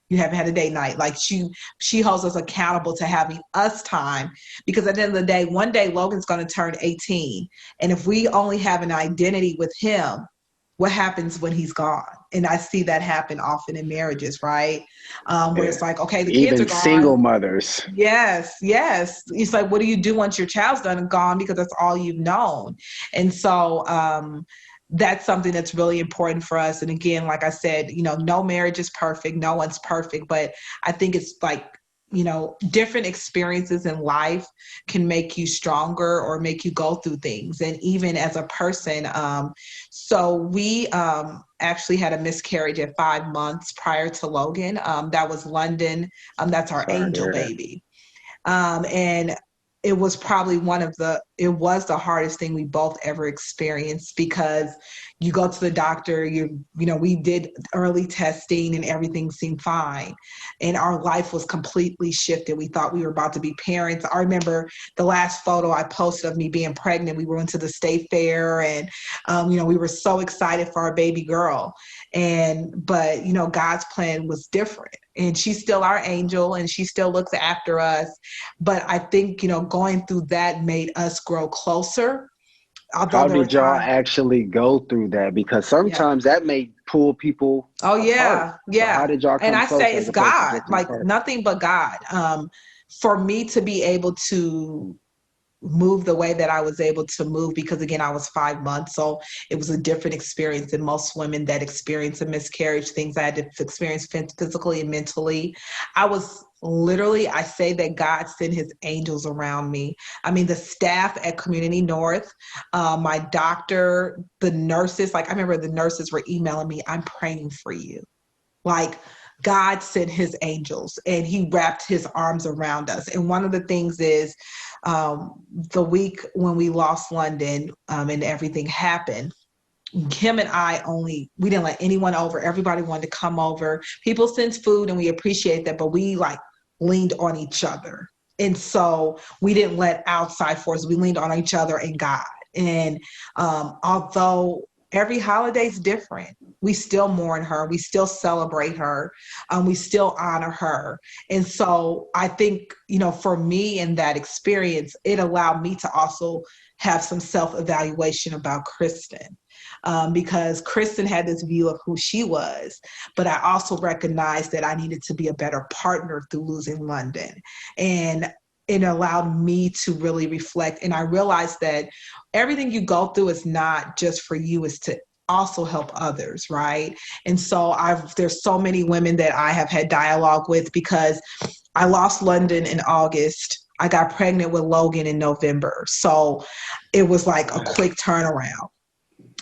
You haven't had a date night. Like she holds us accountable to having us time, because at the end of the day, one day Logan's going to turn 18. And if we only have an identity with him, what happens when he's gone? And I see that happen often in marriages, right? Where it's like, okay, the kids are gone. Single mothers. Yes. It's like, what do you do once your child's done and gone, because that's all you've known? And so, that's something that's really important for us. And again, like I said, no marriage is perfect. No one's perfect. But I think it's like, different experiences in life can make you stronger or make you go through things. And even as a person, so we actually had a miscarriage at 5 months prior to Logan. That was London. That's our angel baby. And it was probably it was the hardest thing we both ever experienced, because you go to the doctor, we did early testing and everything seemed fine. And our life was completely shifted. We thought we were about to be parents. I remember the last photo I posted of me being pregnant. We went to the state fair and, we were so excited for our baby girl. But God's plan was different. And she's still our angel and she still looks after us. But I think, going through that made us grow closer. How did y'all actually go through that? Because sometimes that may pull people apart. Yeah. So how did y'all come And I closer say it's God, like apart? nothing but God. For me to be able to move the way that I was able to move, because again, I was 5 months. So it was a different experience than most women that experience a miscarriage, things I had to experience physically and mentally. I say that God sent his angels around me. I mean, the staff at Community North, my doctor, the nurses, I remember the nurses were emailing me, I'm praying for you. God sent his angels and he wrapped his arms around us. And one of the things is the week when we lost London and everything happened, him and we didn't let anyone over. Everybody wanted to come over. People sent food and we appreciate that, but we leaned on each other. And so we didn't let outside forces, we leaned on each other and God. And although every holiday is different, we still mourn her, we still celebrate her, we still honor her. And so I think, for me in that experience, it allowed me to also have some self-evaluation about Kristen. Because Kristen had this view of who she was, but I also recognized that I needed to be a better partner through losing London. And it allowed me to really reflect. And I realized that everything you go through is not just for you, it's to also help others, right? And so there's so many women that I have had dialogue with, because I lost London in August. I got pregnant with Logan in November. So it was like a quick turnaround.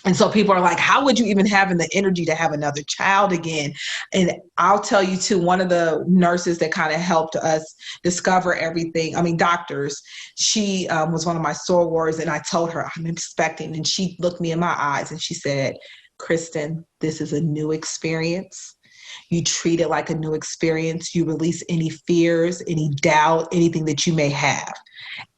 And so people are like, how would you even have the energy to have another child again? And I'll tell you too, one of the nurses that kind of helped us discover everything, doctors, she was one of my sorors, and I told her I'm expecting, and she looked me in my eyes and she said, Kristen, this is a new experience. You treat it like a new experience. You release any fears, any doubt, anything that you may have.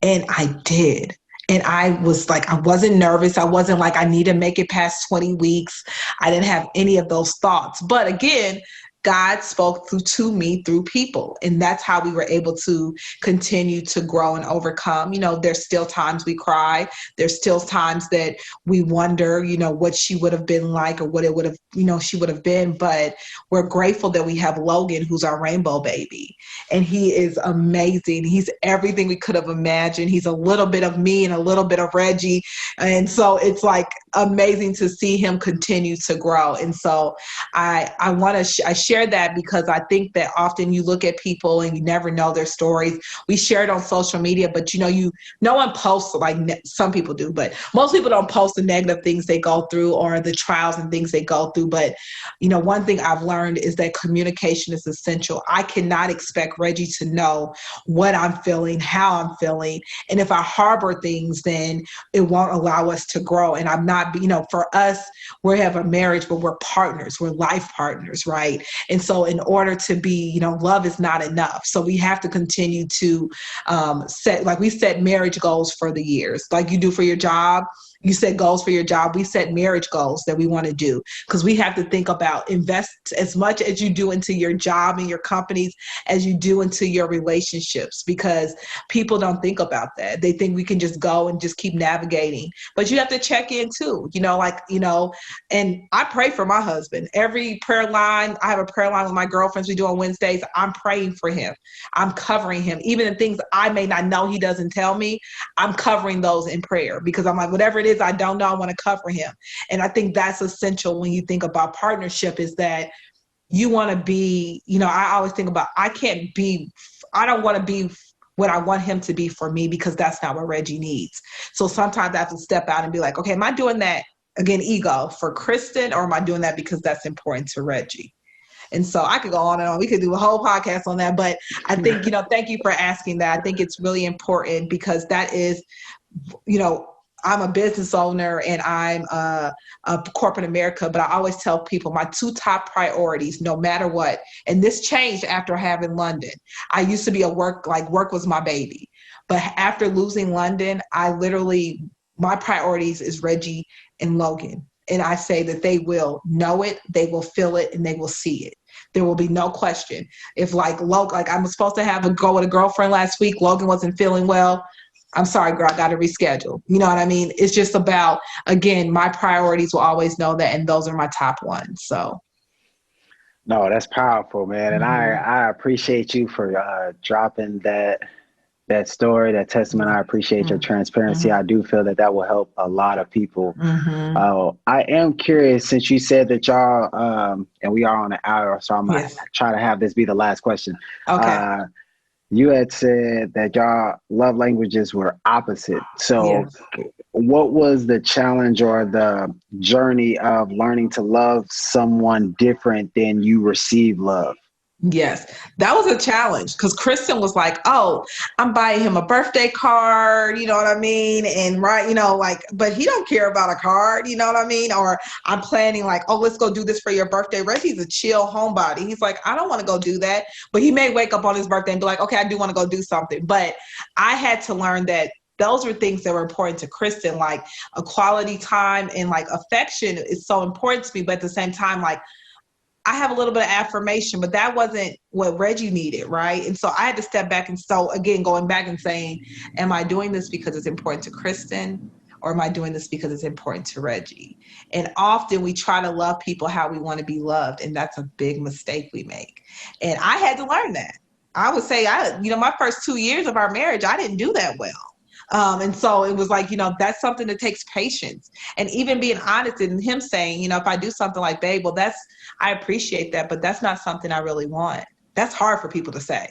And I did. And I was I wasn't nervous. I wasn't I need to make it past 20 weeks. I didn't have any of those thoughts. But again, God spoke to me through people. And that's how we were able to continue to grow and overcome. There's still times we cry. There's still times that we wonder, what she would have been like, or what it would have, she would have been. But we're grateful that we have Logan, who's our rainbow baby. And he is amazing. He's everything we could have imagined. He's a little bit of me and a little bit of Reggie. And so it's amazing to see him continue to grow. And so I share share that because I think that often you look at people and you never know their stories. We share it on social media, but no one posts, like some people do, but most people don't post the negative things they go through or the trials and things they go through. But, one thing I've learned is that communication is essential. I cannot expect Reggie to know what I'm feeling, how I'm feeling. And if I harbor things, then it won't allow us to grow. And I'm not, for us, we have a marriage, but we're partners, we're life partners, right? And so in order to be, love is not enough. So we have to continue to set marriage goals for the years, like you do for your job. You set goals for your job. We set marriage goals that we want to do because we have to think about invest as much as you do into your job and your companies as you do into your relationships, because people don't think about that. They think we can just go and just keep navigating, but you have to check in too, and I pray for my husband. Every prayer line, I have a prayer line with my girlfriends we do on Wednesdays. I'm praying for him. I'm covering him. Even the things I may not know he doesn't tell me, I'm covering those in prayer because I'm like, whatever it is I don't know, I want to cover him. And I think that's essential when you think about partnership, is that you want to be, I always think about, I don't want to be what I want him to be for me, because that's not what Reggie needs. So sometimes I have to step out and be like, okay, am I doing that, again, ego, for Kristen, or am I doing that because that's important to Reggie? And so I could go on and on. We could do a whole podcast on that. But I think, thank you for asking that. I think it's really important because that is, I'm a business owner and I'm a corporate America, but I always tell people my 2 top priorities, no matter what, and this changed after having London. I used to be work was my baby. But after losing London, my priorities is Reggie and Logan. And I say that they will know it, they will feel it, and they will see it. There will be no question. If I was supposed to go with a girlfriend last week, Logan wasn't feeling well. I'm sorry, girl, I got to reschedule. You know what I mean? It's just about, again, my priorities will always know that, and those are my top ones. So. No, that's powerful, man. And I appreciate you for dropping that story, that testament. I appreciate your transparency. I do feel that will help a lot of people. I am curious, since you said that y'all, and we are on an hour, so I'm going to try to have this be the last question. Okay. You had said that y'all love languages were opposite. So what was the challenge or the journey of learning to love someone different than you receive love? Yes, that was a challenge because Kristen was like, oh, I'm buying him a birthday card, you know what I mean? And but he don't care about a card, you know what I mean? Or I'm planning like, oh, let's go do this for your birthday. Reggie's a chill homebody. He's like, I don't want to go do that. But he may wake up on his birthday and be like, okay, I do want to go do something. But I had to learn that those were things that were important to Kristen, like a quality time and like affection is so important to me. But at the same time, like, I have a little bit of affirmation, but that wasn't what Reggie needed, right? And so I had to step back. And so again, going back and saying, am I doing this because it's important to Kristen, or am I doing this because it's important to Reggie? And often we try to love people how we want to be loved, and that's a big mistake we make. And I had to learn that. I would say, my first 2 years of our marriage, I didn't do that well. And so it was like, that's something that takes patience. And even being honest, and him saying, if I do something like, babe, well, I appreciate that, but that's not something I really want. That's hard for people to say,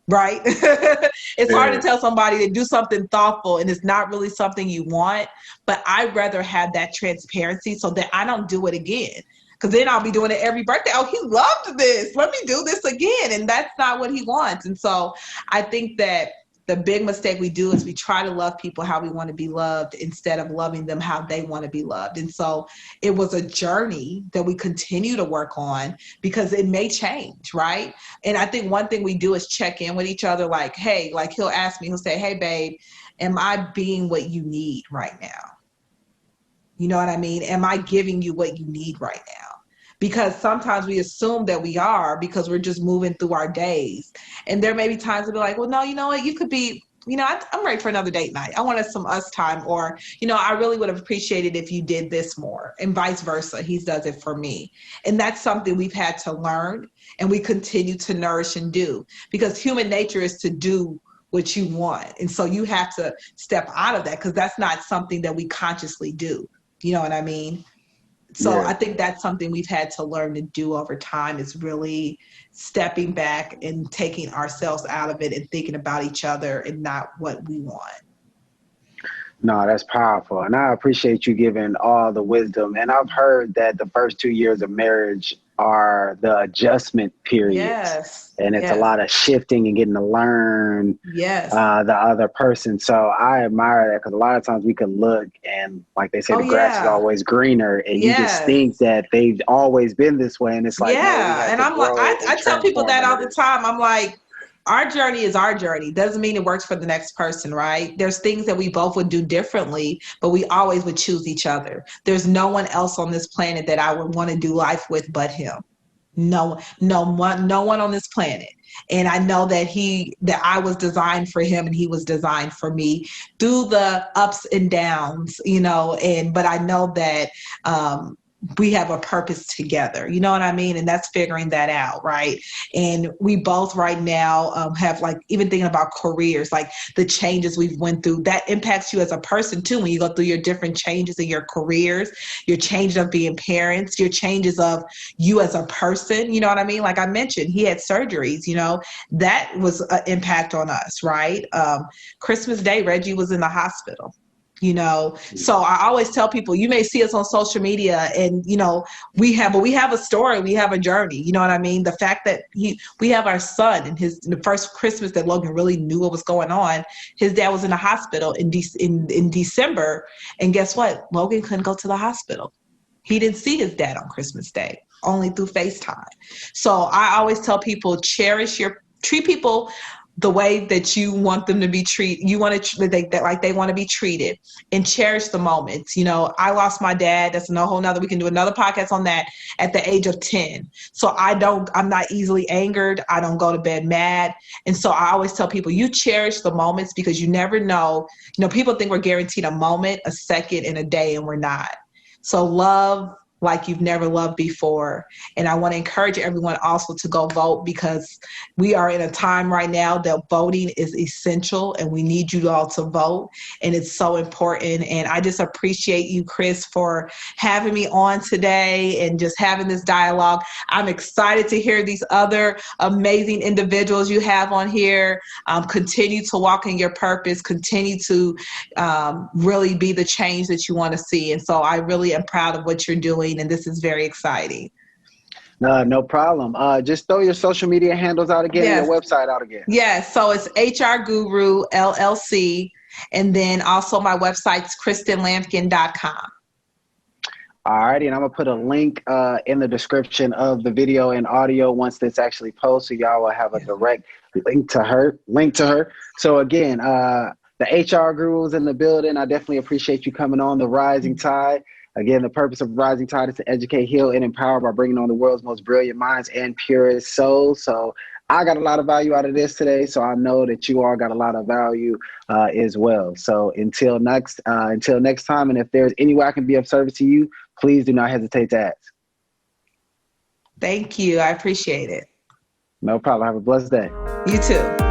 right? It's hard to tell somebody to do something thoughtful and it's not really something you want. But I'd rather have that transparency so that I don't do it again. Because then I'll be doing it every birthday. Oh, he loved this. Let me do this again. And that's not what he wants. And so I think that the big mistake we do is we try to love people how we want to be loved instead of loving them how they want to be loved. And so it was a journey that we continue to work on because it may change, right? And I think one thing we do is check in with each other like, hey, like he'll ask me, he'll say, hey, babe, am I being what you need right now? You know what I mean? Am I giving you what you need right now? Because sometimes we assume that we are because we're just moving through our days. And there may be times to be like, well, no, you know what? You could be, I'm ready for another date night. I wanted some us time. Or, I really would have appreciated if you did this more, and vice versa. He does it for me. And that's something we've had to learn and we continue to nourish and do, because human nature is to do what you want. And so you have to step out of that because that's not something that we consciously do. You know what I mean? So I think that's something we've had to learn to do over time, is really stepping back and taking ourselves out of it and thinking about each other and not what we want. No, that's powerful. And I appreciate you giving all the wisdom. And I've heard that the first 2 years of marriage are the adjustment periods. Yes. And it's a lot of shifting and getting to learn the other person. So I admire that, because a lot of times we could look and, like they say, the grass is always greener, and you just think that they've always been this way. And it's like, no, and I'm like, I tell people that all the time. I'm like, our journey is our journey. Doesn't mean it works for the next person, right? There's things that we both would do differently, but we always would choose each other. There's no one else on this planet that I would want to do life with but him. No one on this planet. And I know that I was designed for him and he was designed for me through the ups and downs, but I know that, we have a purpose together, you know what I mean? And that's figuring that out, right? And we both right now have, like, even thinking about careers, like the changes we've went through, that impacts you as a person too. When you go through your different changes in your careers, your changes of being parents, your changes of you as a person, you know what I mean? Like I mentioned, he had surgeries, that was an impact on us, right? Christmas Day, Reggie was in the hospital. So I always tell people, you may see us on social media and, we have a story, we have a journey, you know what I mean? The fact that we have our son, and the first Christmas that Logan really knew what was going on, his dad was in the hospital in December. And guess what? Logan couldn't go to the hospital. He didn't see his dad on Christmas Day, only through FaceTime. So I always tell people, treat people the way that you want them to be treated. You want to like they want to be treated, and cherish the moments. I lost my dad. That's a whole nother. We can do another podcast on that, at the age of 10. So I'm not easily angered. I don't go to bed mad. And so I always tell people, you cherish the moments, because you never know. People think we're guaranteed a moment, a second, and a day, and we're not. So love like you've never loved before. And I want to encourage everyone also to go vote, because we are in a time right now that voting is essential, and we need you all to vote. And it's so important. And I just appreciate you, Chris, for having me on today and just having this dialogue. I'm excited to hear these other amazing individuals you have on here. Continue to walk in your purpose, continue to really be the change that you want to see. And so I really am proud of what you're doing. And this is very exciting. No problem. Just throw your social media handles out again, and your website out again. Yes. So it's HR Guru LLC. And then also my website's KristenLampkin.com. All righty. And I'm going to put a link in the description of the video and audio once this actually posts. So y'all will have a direct link to her. So again, the HR Guru is in the building. I definitely appreciate you coming on The Rising Tide. Again, the purpose of Rising Tide is to educate, heal, and empower by bringing on the world's most brilliant minds and purest souls. So I got a lot of value out of this today, so I know that you all got a lot of value as well. So until next time, and if there's any way I can be of service to you, please do not hesitate to ask. Thank you. I appreciate it. No problem. Have a blessed day. You too.